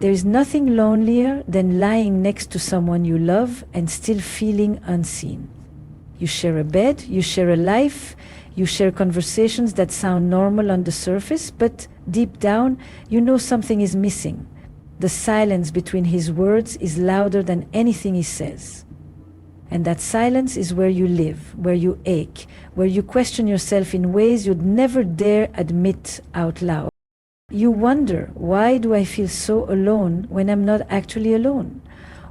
There is nothing lonelier than lying next to someone you love and still feeling unseen. You share a bed, you share a life, you share conversations that sound normal on the surface, but deep down, you know something is missing. The silence between his words is louder than anything he says. And that silence is where you live, where you ache, where you question yourself in ways you'd never dare admit out loud. You wonder, why do I feel so alone when I'm not actually alone?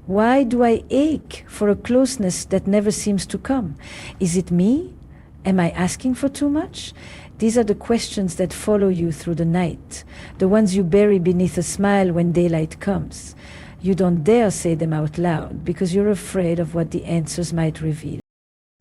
Why do I ache for a closeness that never seems to come? Is it me? Am I asking for too much? These are the questions that follow you through the night, the ones you bury beneath a smile when daylight comes. You don't dare say them out loud because you're afraid of what the answers might reveal.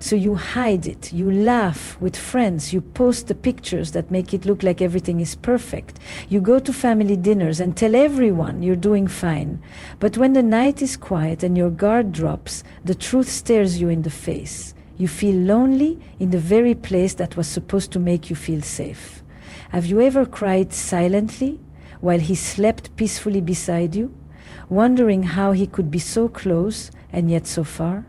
So you hide it, you laugh with friends, you post the pictures that make it look like everything is perfect. You go to family dinners and tell everyone you're doing fine. But when the night is quiet and your guard drops, the truth stares you in the face. You feel lonely in the very place that was supposed to make you feel safe. Have you ever cried silently while he slept peacefully beside you, wondering how he could be so close and yet so far?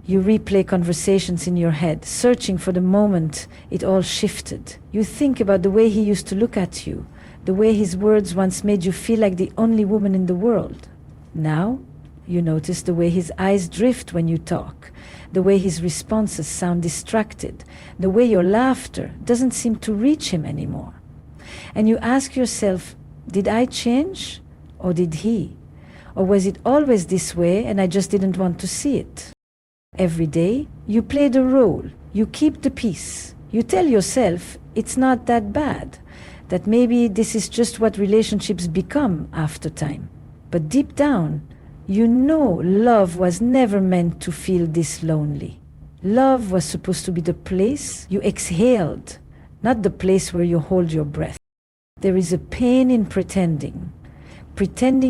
You replay conversations in your head, searching for the moment it all shifted. You think about the way he used to look at you, the way his words once made you feel like the only woman in the world. Now, you notice the way his eyes drift when you talk, the way his responses sound distracted, the way your laughter doesn't seem to reach him anymore. And you ask yourself, did I change? Or did he? Or was it always this way and I just didn't want to see it? Every day, you play the role, you keep the peace. You tell yourself it's not that bad, that maybe this is just what relationships become after time. But deep down, you know love was never meant to feel this lonely. Love was supposed to be the place you exhaled, not the place where you hold your breath. There is a pain in pretending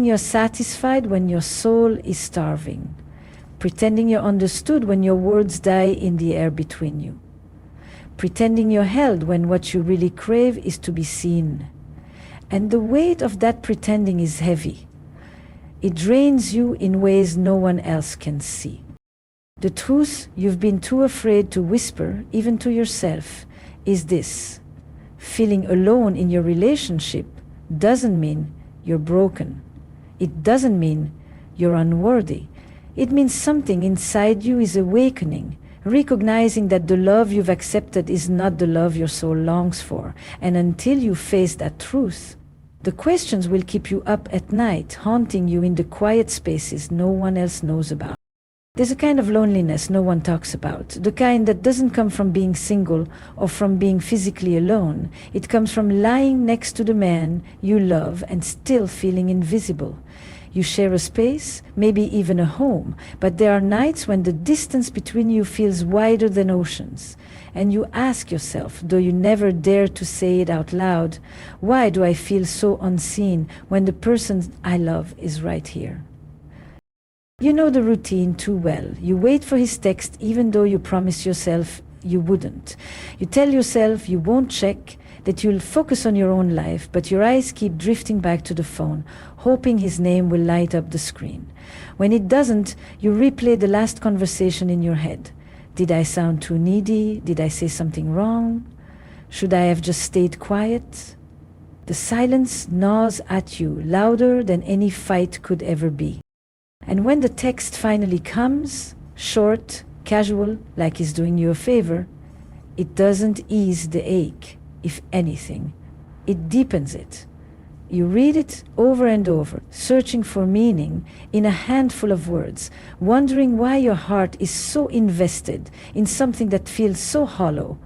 you're satisfied when your soul is starving. Pretending you're understood when your words die in the air between you. Pretending you're held when what you really crave is to be seen. And the weight of that pretending is heavy. It drains you in ways no one else can see. The truth you've been too afraid to whisper, even to yourself, is this: feeling alone in your relationship doesn't mean you're broken. It doesn't mean you're unworthy. It means something inside you is awakening, recognizing that the love you've accepted is not the love your soul longs for. And until you face that truth, the questions will keep you up at night, haunting you in the quiet spaces no one else knows about. There's a kind of loneliness no one talks about, the kind that doesn't come from being single or from being physically alone. It comes from lying next to the man you love and still feeling invisible. You share a space, maybe even a home, but there are nights when the distance between you feels wider than oceans. And you ask yourself, though you never dare to say it out loud, why do I feel so unseen when the person I love is right here? You know the routine too well. You wait for his text even though you promise yourself you wouldn't. You tell yourself you won't check, that you'll focus on your own life, but your eyes keep drifting back to the phone, hoping his name will light up the screen. When it doesn't, you replay the last conversation in your head. Did I sound too needy? Did I say something wrong? Should I have just stayed quiet? The silence gnaws at you louder than any fight could ever be. And when the text finally comes, short, casual, like he's doing you a favor, it doesn't ease the ache. If anything, it deepens it. You read it over and over, searching for meaning in a handful of words, wondering why your heart is so invested in something that feels so hollow.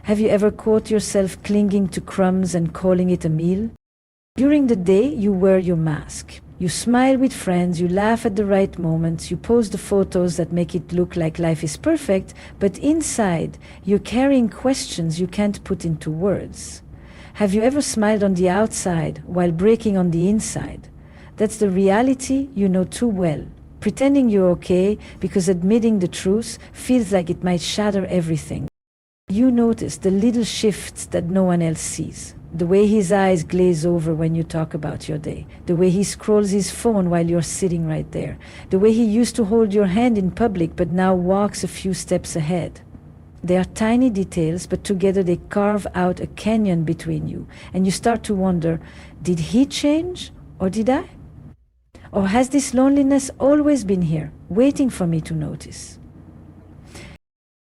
Have you ever caught yourself clinging to crumbs and calling it a meal? During the day, you wear your mask. You smile with friends, you laugh at the right moments, you post the photos that make it look like life is perfect, but inside, you're carrying questions you can't put into words. Have you ever smiled on the outside while breaking on the inside? That's the reality you know too well. Pretending you're okay because admitting the truth feels like it might shatter everything. You notice the little shifts that no one else sees. The way his eyes glaze over when you talk about your day. The way he scrolls his phone while you're sitting right there. The way he used to hold your hand in public but now walks a few steps ahead. They are tiny details, but together they carve out a canyon between you. And you start to wonder, did he change or did I? Or has this loneliness always been here, waiting for me to notice?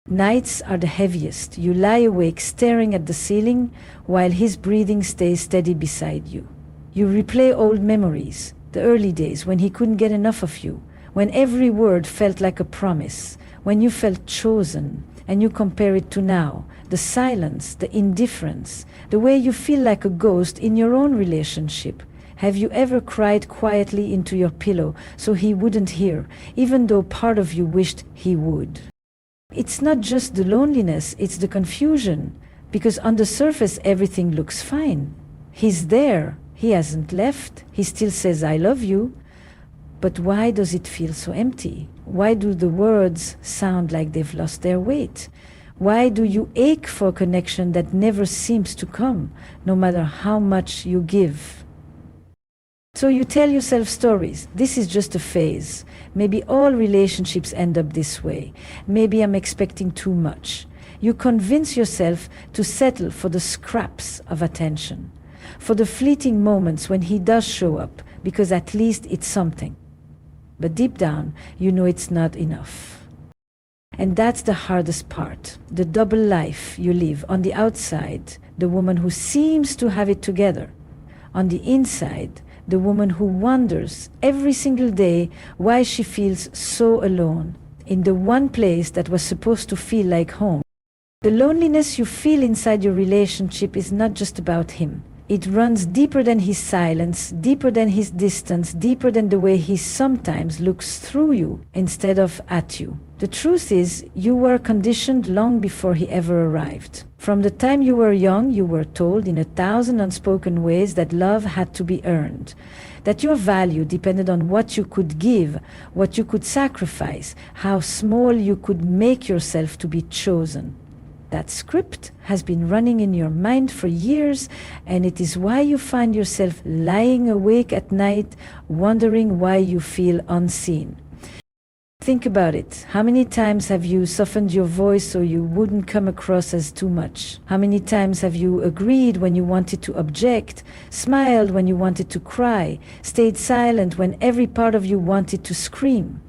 Nights are the heaviest. You lie awake staring at the ceiling while his breathing stays steady beside you. You replay old memories, the early days when he couldn't get enough of you, when every word felt like a promise, when you felt chosen, and you compare it to now, the silence, the indifference, the way you feel like a ghost in your own relationship. Have you ever cried quietly into your pillow so he wouldn't hear, even though part of you wished he would? It's not just the loneliness, it's the confusion, because on the surface everything looks fine. He's there, he hasn't left, he still says I love you, but why does it feel so empty? Why do the words sound like they've lost their weight? Why do you ache for a connection that never seems to come, no matter how much you give? So you tell yourself stories. This is just a phase. Maybe all relationships end up this way. Maybe I'm expecting too much. You convince yourself to settle for the scraps of attention, for the fleeting moments when he does show up, because at least it's something. But deep down, you know it's not enough. And that's the hardest part, the double life you live. On the outside, the woman who seems to have it together. On the inside, the woman who wonders every single day why she feels so alone in the one place that was supposed to feel like home. The loneliness you feel inside your relationship is not just about him. It runs deeper than his silence, deeper than his distance, deeper than the way he sometimes looks through you instead of at you. The truth is, you were conditioned long before he ever arrived. From the time you were young, you were told in 1,000 unspoken ways that love had to be earned, that your value depended on what you could give, what you could sacrifice, how small you could make yourself to be chosen. That script has been running in your mind for years, and it is why you find yourself lying awake at night, wondering why you feel unseen. Think about it. How many times have you softened your voice so you wouldn't come across as too much? How many times have you agreed when you wanted to object, smiled when you wanted to cry, stayed silent when every part of you wanted to scream?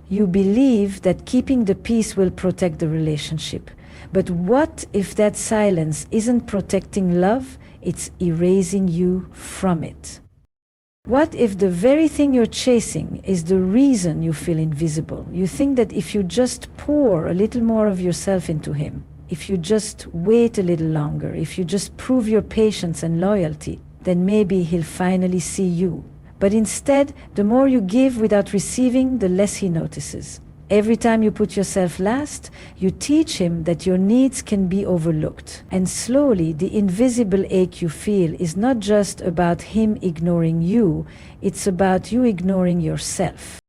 You believe that keeping the peace will protect the relationship. But what if that silence isn't protecting love, it's erasing you from it? What if the very thing you're chasing is the reason you feel invisible? You think that if you just pour a little more of yourself into him, if you just wait a little longer, if you just prove your patience and loyalty, then maybe he'll finally see you. But instead, the more you give without receiving, the less he notices. Every time you put yourself last, you teach him that your needs can be overlooked. And slowly, the invisible ache you feel is not just about him ignoring you, it's about you ignoring yourself.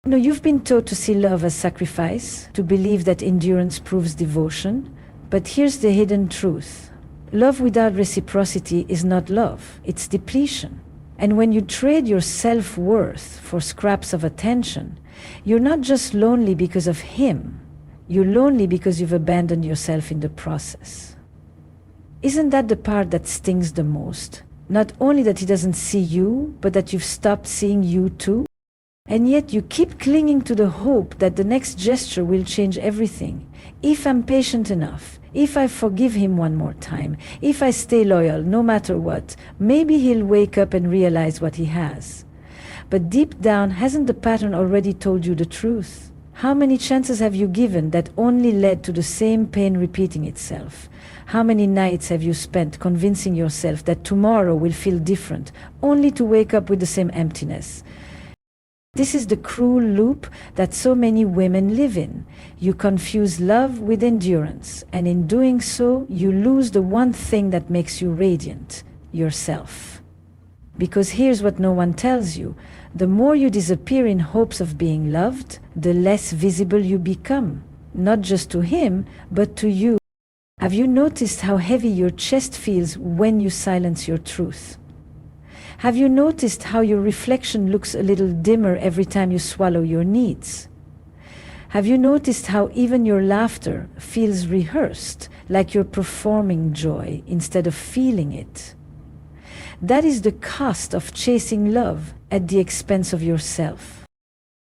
You know, you've been taught to see love as sacrifice, to believe that endurance proves devotion. But here's the hidden truth. Love without reciprocity is not love, it's depletion. And when you trade your self-worth for scraps of attention, you're not just lonely because of him, you're lonely because you've abandoned yourself in the process. Isn't that the part that stings the most? Not only that he doesn't see you, but that you've stopped seeing you too? And yet you keep clinging to the hope that the next gesture will change everything. If I'm patient enough, if I forgive him one more time, if I stay loyal no matter what, maybe he'll wake up and realize what he has. But deep down, hasn't the pattern already told you the truth? How many chances have you given that only led to the same pain repeating itself? How many nights have you spent convincing yourself that tomorrow will feel different, only to wake up with the same emptiness? This is the cruel loop that so many women live in. You confuse love with endurance, and in doing so, you lose the one thing that makes you radiant, yourself. Because here's what no one tells you. The more you disappear in hopes of being loved, the less visible you become, not just to him, but to you. Have you noticed how heavy your chest feels when you silence your truth? Have you noticed how your reflection looks a little dimmer every time you swallow your needs? Have you noticed how even your laughter feels rehearsed, like you're performing joy instead of feeling it? That is the cost of chasing love at the expense of yourself.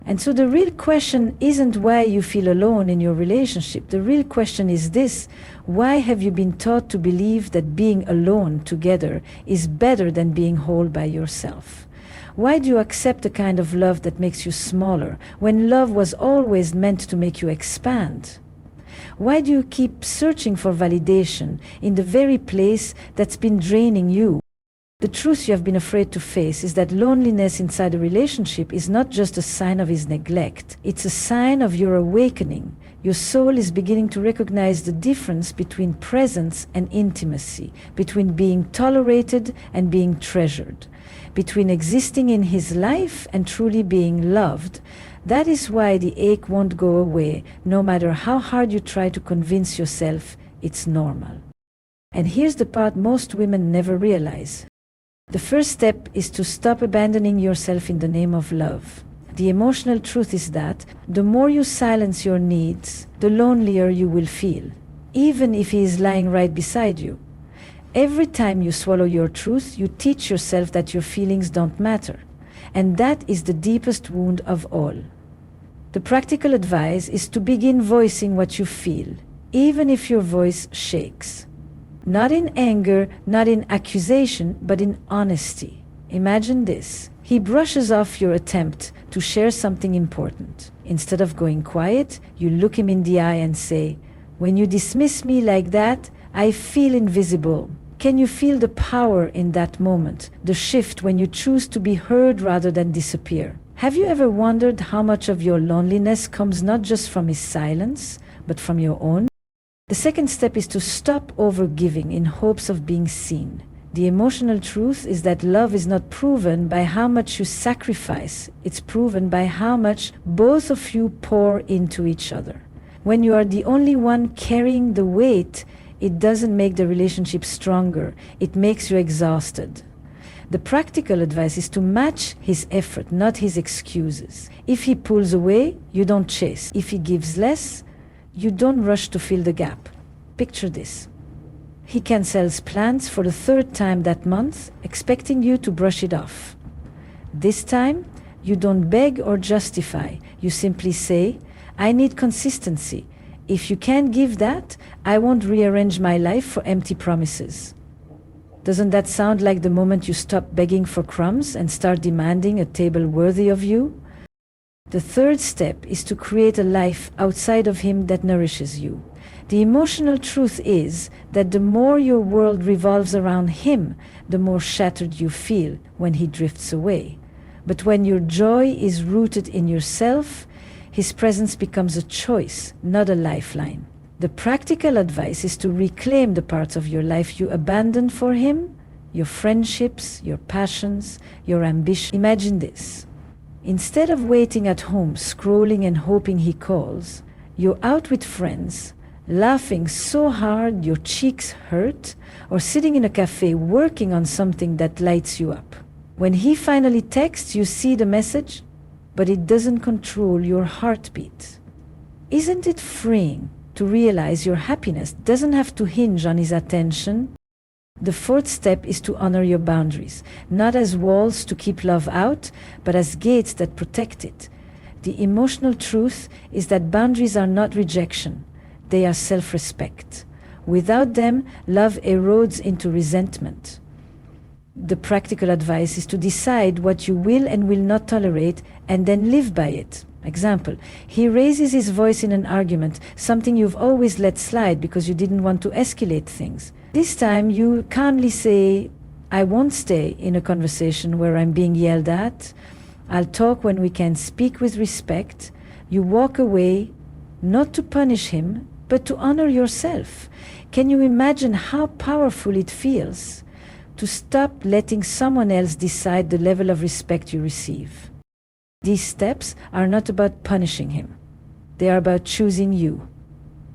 And so the real question isn't why you feel alone in your relationship. The real question is this: why have you been taught to believe that being alone together is better than being whole by yourself? Why do you accept a kind of love that makes you smaller, when love was always meant to make you expand? Why do you keep searching for validation in the very place that's been draining you? The truth you have been afraid to face is that loneliness inside a relationship is not just a sign of his neglect. It's a sign of your awakening. Your soul is beginning to recognize the difference between presence and intimacy, between being tolerated and being treasured, between existing in his life and truly being loved. That is why the ache won't go away, no matter how hard you try to convince yourself it's normal. And here's the part most women never realize. The first step is to stop abandoning yourself in the name of love. The emotional truth is that the more you silence your needs, the lonelier you will feel, even if he is lying right beside you. Every time you swallow your truth, you teach yourself that your feelings don't matter. And that is the deepest wound of all. The practical advice is to begin voicing what you feel, even if your voice shakes. Not in anger, not in accusation, but in honesty. Imagine this. He brushes off your attempt to share something important. Instead of going quiet, you look him in the eye and say, "When you dismiss me like that, I feel invisible." Can you feel the power in that moment, the shift when you choose to be heard rather than disappear? Have you ever wondered how much of your loneliness comes not just from his silence, but from your own? The second step is to stop overgiving in hopes of being seen. The emotional truth is that love is not proven by how much you sacrifice. It's proven by how much both of you pour into each other. When you are the only one carrying the weight, it doesn't make the relationship stronger. It makes you exhausted. The practical advice is to match his effort, not his excuses. If he pulls away, you don't chase. If he gives less, you don't rush to fill the gap. Picture this. He cancels plans for the third time that month, expecting you to brush it off. This time, you don't beg or justify. You simply say, "I need consistency. If you can't give that, I won't rearrange my life for empty promises." Doesn't that sound like the moment you stop begging for crumbs and start demanding a table worthy of you? The third step is to create a life outside of him that nourishes you. The emotional truth is that the more your world revolves around him, the more shattered you feel when he drifts away. But when your joy is rooted in yourself, his presence becomes a choice, not a lifeline. The practical advice is to reclaim the parts of your life you abandoned for him, your friendships, your passions, your ambition. Imagine this. Instead of waiting at home, scrolling and hoping he calls, you're out with friends, laughing so hard your cheeks hurt, or sitting in a cafe working on something that lights you up. When he finally texts, you see the message, but it doesn't control your heartbeat. Isn't it freeing to realize your happiness doesn't have to hinge on his attention? The fourth step is to honor your boundaries, not as walls to keep love out, but as gates that protect it. The emotional truth is that boundaries are not rejection, they are self-respect. Without them, love erodes into resentment. The practical advice is to decide what you will and will not tolerate and then live by it. Example, he raises his voice in an argument, something you've always let slide because you didn't want to escalate things. This time you calmly say, "I won't stay in a conversation where I'm being yelled at. I'll talk when we can speak with respect." You walk away, not to punish him, but to honor yourself. Can you imagine how powerful it feels to stop letting someone else decide the level of respect you receive? These steps are not about punishing him. They are about choosing you.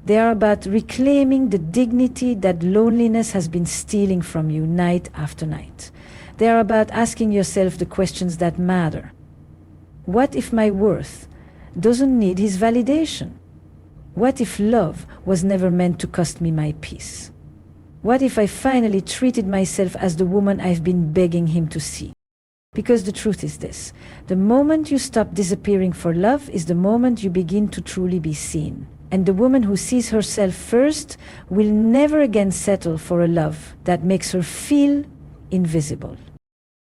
They are about reclaiming the dignity that loneliness has been stealing from you night after night. They are about asking yourself the questions that matter. What if my worth doesn't need his validation? What if love was never meant to cost me my peace? What if I finally treated myself as the woman I've been begging him to see? Because the truth is this: the moment you stop disappearing for love is the moment you begin to truly be seen. And the woman who sees herself first will never again settle for a love that makes her feel invisible.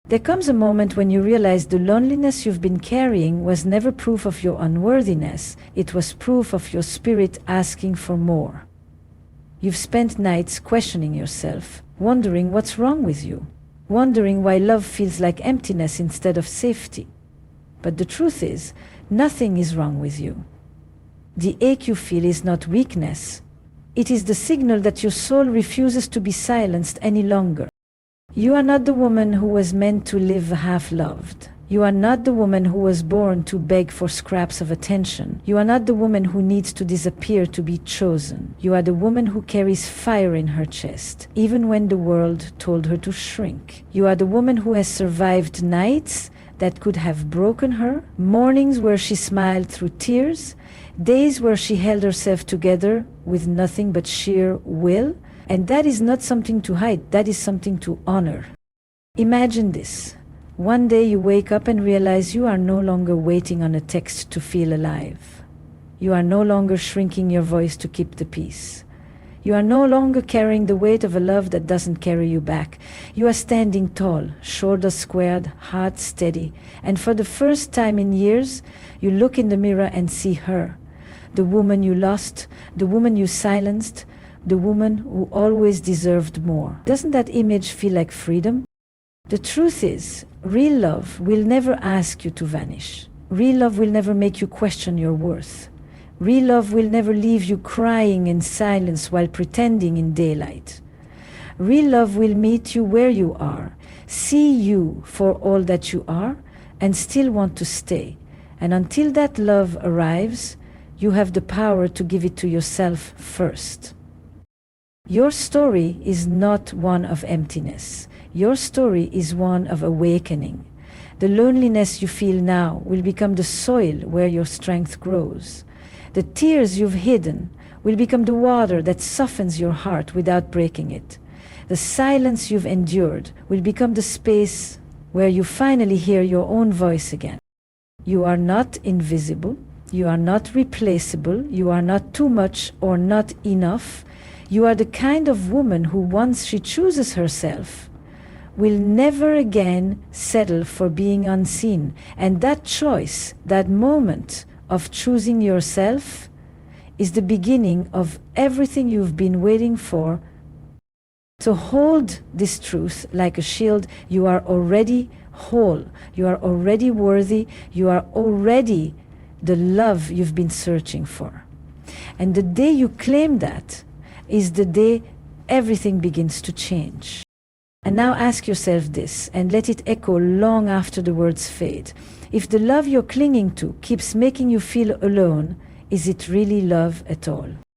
There comes a moment when you realize the loneliness you've been carrying was never proof of your unworthiness, it was proof of your spirit asking for more. You've spent nights questioning yourself, wondering what's wrong with you, wondering why love feels like emptiness instead of safety. But the truth is, nothing is wrong with you. The ache you feel is not weakness. It is the signal that your soul refuses to be silenced any longer. You are not the woman who was meant to live half-loved. You are not the woman who was born to beg for scraps of attention. You are not the woman who needs to disappear to be chosen. You are the woman who carries fire in her chest, even when the world told her to shrink. You are the woman who has survived nights that could have broken her, mornings where she smiled through tears, days where she held herself together with nothing but sheer will. And that is not something to hide, that is something to honor. Imagine this. One day you wake up and realize you are no longer waiting on a text to feel alive. You are no longer shrinking your voice to keep the peace. You are no longer carrying the weight of a love that doesn't carry you back. You are standing tall, shoulders squared, heart steady. And for the first time in years, you look in the mirror and see her. The woman you lost, the woman you silenced, the woman who always deserved more. Doesn't that image feel like freedom? The truth is, real love will never ask you to vanish. Real love will never make you question your worth. Real love will never leave you crying in silence while pretending in daylight. Real love will meet you where you are, see you for all that you are, and still want to stay. And until that love arrives, you have the power to give it to yourself first. Your story is not one of emptiness. Your story is one of awakening. The loneliness you feel now will become the soil where your strength grows. The tears you've hidden will become the water that softens your heart without breaking it. The silence you've endured will become the space where you finally hear your own voice again. You are not invisible. You are not replaceable. You are not too much or not enough. You are the kind of woman who, once she chooses herself, will never again settle for being unseen. And that choice, that moment of choosing yourself, is the beginning of everything you've been waiting for. So hold this truth like a shield. You are already whole. You are already worthy. You are already the love you've been searching for. And the day you claim that is the day everything begins to change. And now ask yourself this, and let it echo long after the words fade. If the love you're clinging to keeps making you feel alone, is it really love at all?